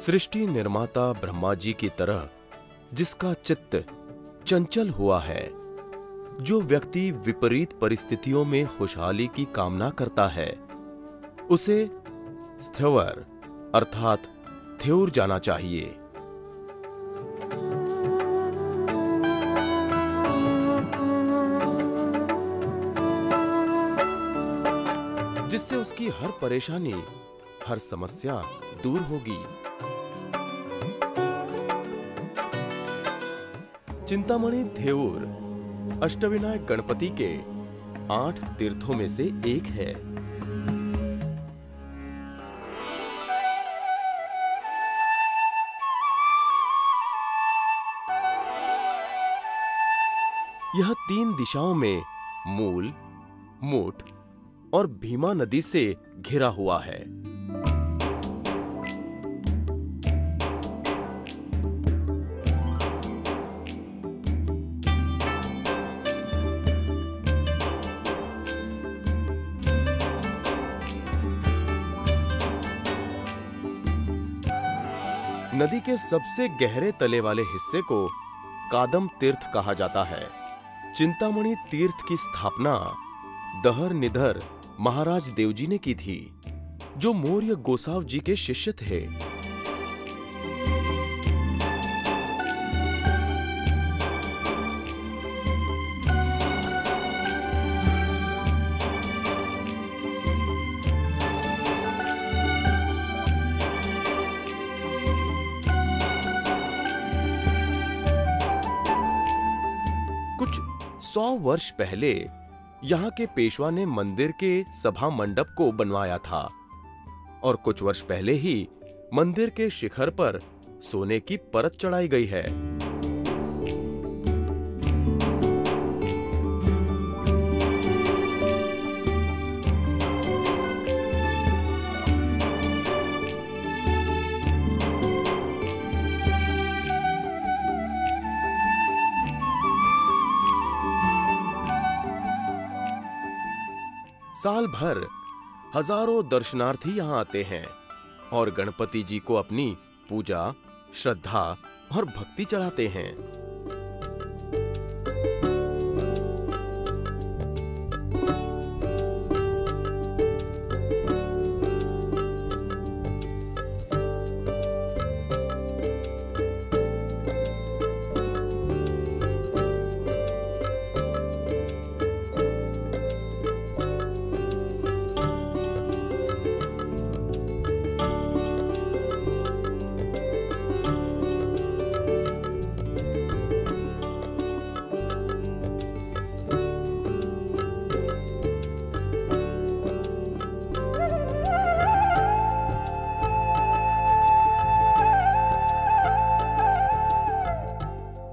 सृष्टि निर्माता ब्रह्मा जी की तरह जिसका चित्त चंचल हुआ है, जो व्यक्ति विपरीत परिस्थितियों में खुशहाली की कामना करता है, उसे स्थवर अर्थात थेऊर जाना चाहिए। जिससे उसकी हर परेशानी, हर समस्या दूर होगी। चिंतामणि थेऊर अष्टविनायक गणपति के 8 तीर्थों में से एक है। यह 3 दिशाओं में मूल, मूठ और भीमा नदी से घिरा हुआ है। नदी के सबसे गहरे तले वाले हिस्से को कादम तीर्थ कहा जाता है। चिंतामणि तीर्थ की स्थापना दहर निधर महाराज देवजी ने की थी, जो मौर्य गोसाव जी के शिष्य थे। कुछ 100 वर्ष पहले यहाँ के पेशवा ने मंदिर के सभा मंडप को बनवाया था और कुछ वर्ष पहले ही मंदिर के शिखर पर सोने की परत चढ़ाई गई है। साल भर हजारों दर्शनार्थी यहां आते हैं और गणपति जी को अपनी पूजा, श्रद्धा और भक्ति चढ़ाते हैं।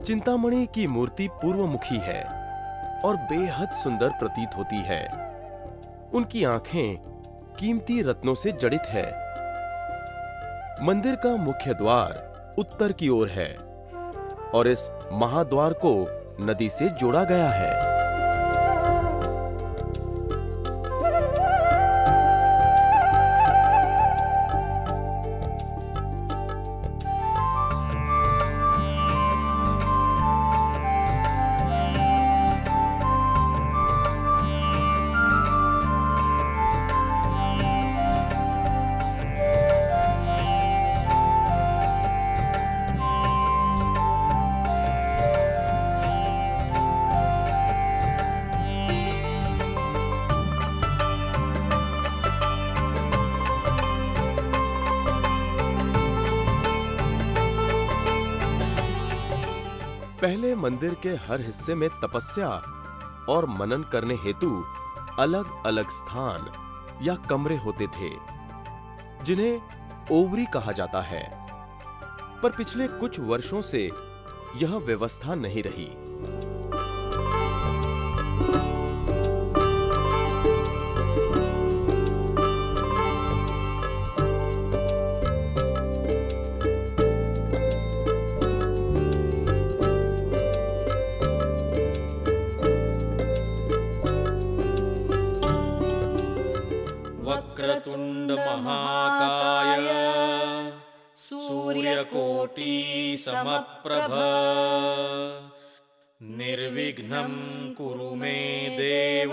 चिंतामणि की मूर्ति पूर्वमुखी है और बेहद सुंदर प्रतीत होती है। उनकी आंखें कीमती रत्नों से जड़ित है। मंदिर का मुख्य द्वार उत्तर की ओर है और इस महाद्वार को नदी से जोड़ा गया है। पहले मंदिर के हर हिस्से में तपस्या और मनन करने हेतु अलग-अलग स्थान या कमरे होते थे, जिन्हें ओवरी कहा जाता है। पर पिछले कुछ वर्षों से यह व्यवस्था नहीं रही। वक्रतुंड महाकाय सूर्यकोटि समप्रभ निर्विघ्नं कुरु मे देव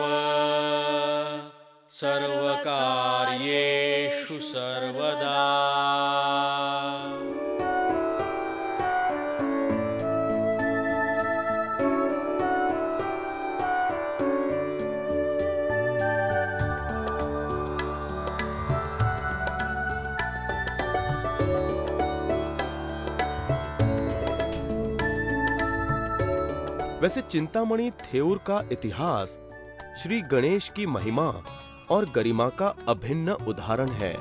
सर्वकार्येषु सर्वदा। वैसे चिंतामणि थेऊर का इतिहास श्री गणेश की महिमा और गरिमा का अभिन्न उदाहरण है।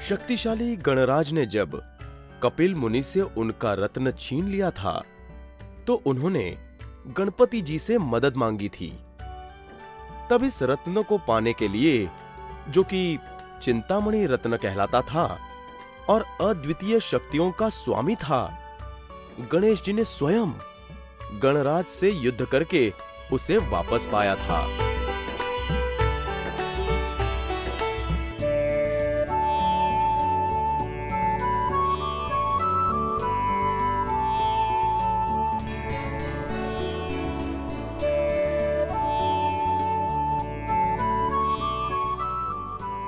शक्तिशाली गणराज ने जब कपिल मुनि से उनका रत्न छीन लिया था तो उन्होंने गणपति जी से मदद मांगी थी। तब इस रत्न को पाने के लिए, जो कि चिंतामणि रत्न कहलाता था और अद्वितीय शक्तियों का स्वामी था, गणेश जी ने स्वयं गणराज से युद्ध करके उसे वापस पाया था।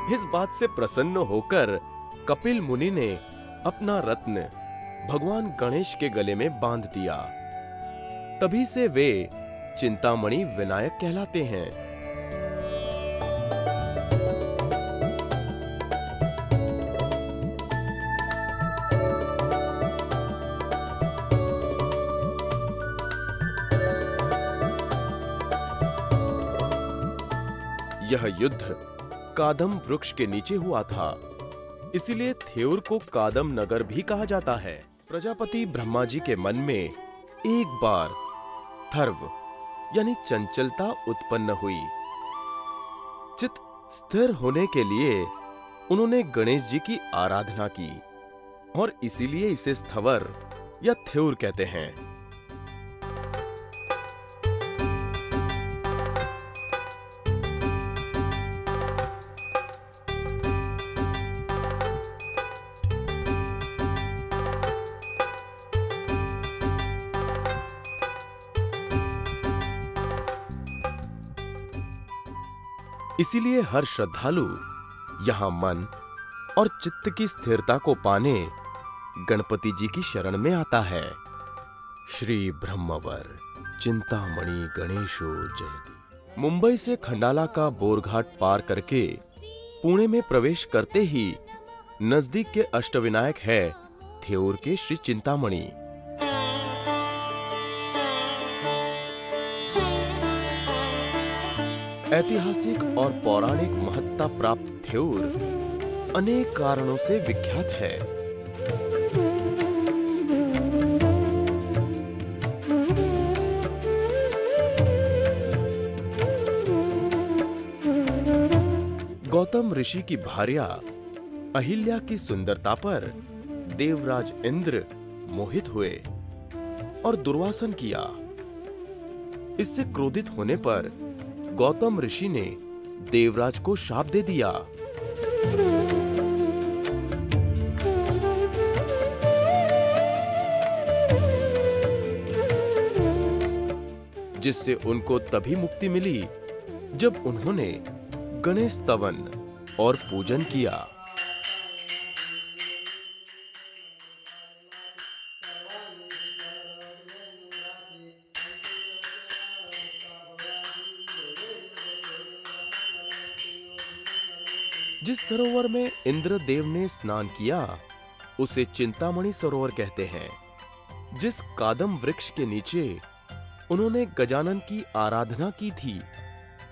इस बात से प्रसन्न होकर कपिल मुनि ने अपना रत्न भगवान गणेश के गले में बांध दिया। तभी से वे चिंतामणि विनायक कहलाते हैं। यह युद्ध कादम वृक्ष के नीचे हुआ था, इसीलिए थेऊर को कादम नगर भी कहा जाता है। प्रजापति ब्रह्मा जी के मन में एक बार थर्व यानी चंचलता उत्पन्न हुई। चित्त स्थिर होने के लिए उन्होंने गणेश जी की आराधना की और इसीलिए इसे स्थवर या थेऊर कहते हैं। इसीलिए हर श्रद्धालु यहां मन और चित्त की स्थिरता को पाने गणपति जी की शरण में आता है। श्री ब्रह्मवर चिंतामणि गणेशो जयति। मुंबई से खंडाला का बोरघाट पार करके पुणे में प्रवेश करते ही नजदीक के अष्टविनायक है थेऊर के श्री चिंतामणि। ऐतिहासिक और पौराणिक महत्ता प्राप्त थेऊर अनेक कारणों से विख्यात है। गौतम ऋषि की भार्या अहिल्या की सुंदरता पर देवराज इंद्र मोहित हुए और दुर्वासन किया। इससे क्रोधित होने पर गौतम ऋषि ने देवराज को शाप दे दिया। जिससे उनको तभी मुक्ति मिली जब उन्होंने गणेश स्तवन और पूजन किया। जिस सरोवर में इंद्रदेव ने स्नान किया उसे चिंतामणि सरोवर कहते हैं। जिस कादम वृक्ष के नीचे उन्होंने गजानन की आराधना की थी,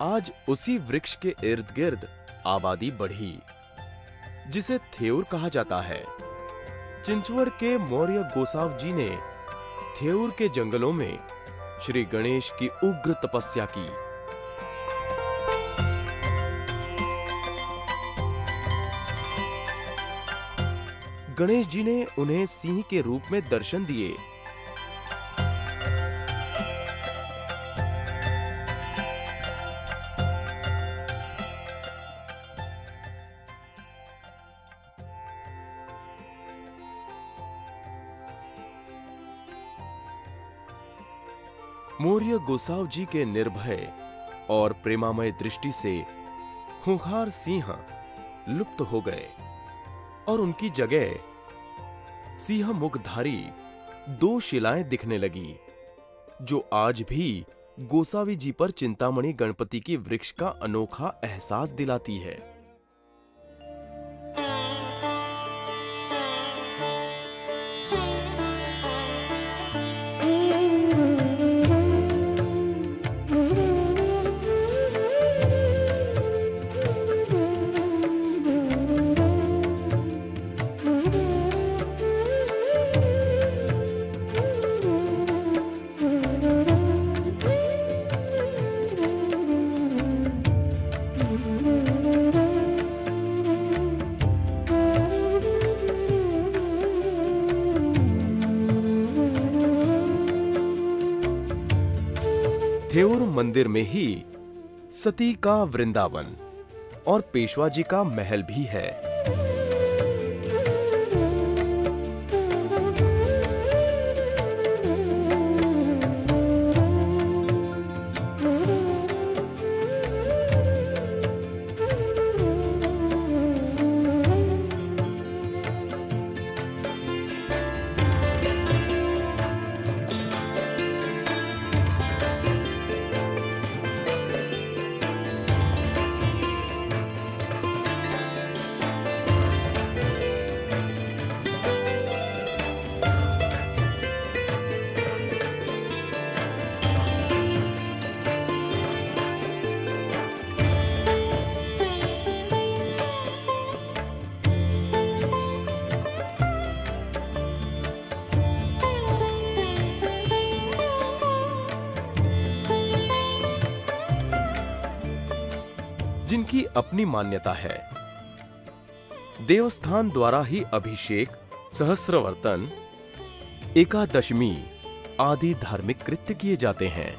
आज उसी वृक्ष के इर्द गिर्द आबादी बढ़ी, जिसे थेऊर कहा जाता है। चिंचवड़ के मौर्य गोसाव जी ने थेऊर के जंगलों में श्री गणेश की उग्र तपस्या की। गणेश जी ने उन्हें सिंह के रूप में दर्शन दिए। मौर्य गोसाव जी के निर्भय और प्रेमामय दृष्टि से खूंखार सिंह लुप्त हो गए और उनकी जगह सिंह मुखधारी 2 शिलाएं दिखने लगी, जो आज भी गोसावी जी पर चिंतामणि गणपति की वृक्ष का अनोखा एहसास दिलाती है। थेऊर मंदिर में ही सती का वृंदावन और पेशवा जी का महल भी है। जिनकी अपनी मान्यता है। देवस्थान द्वारा ही अभिषेक, सहस्रवर्तन, एकादशमी आदि धार्मिक कृत्य किए जाते हैं।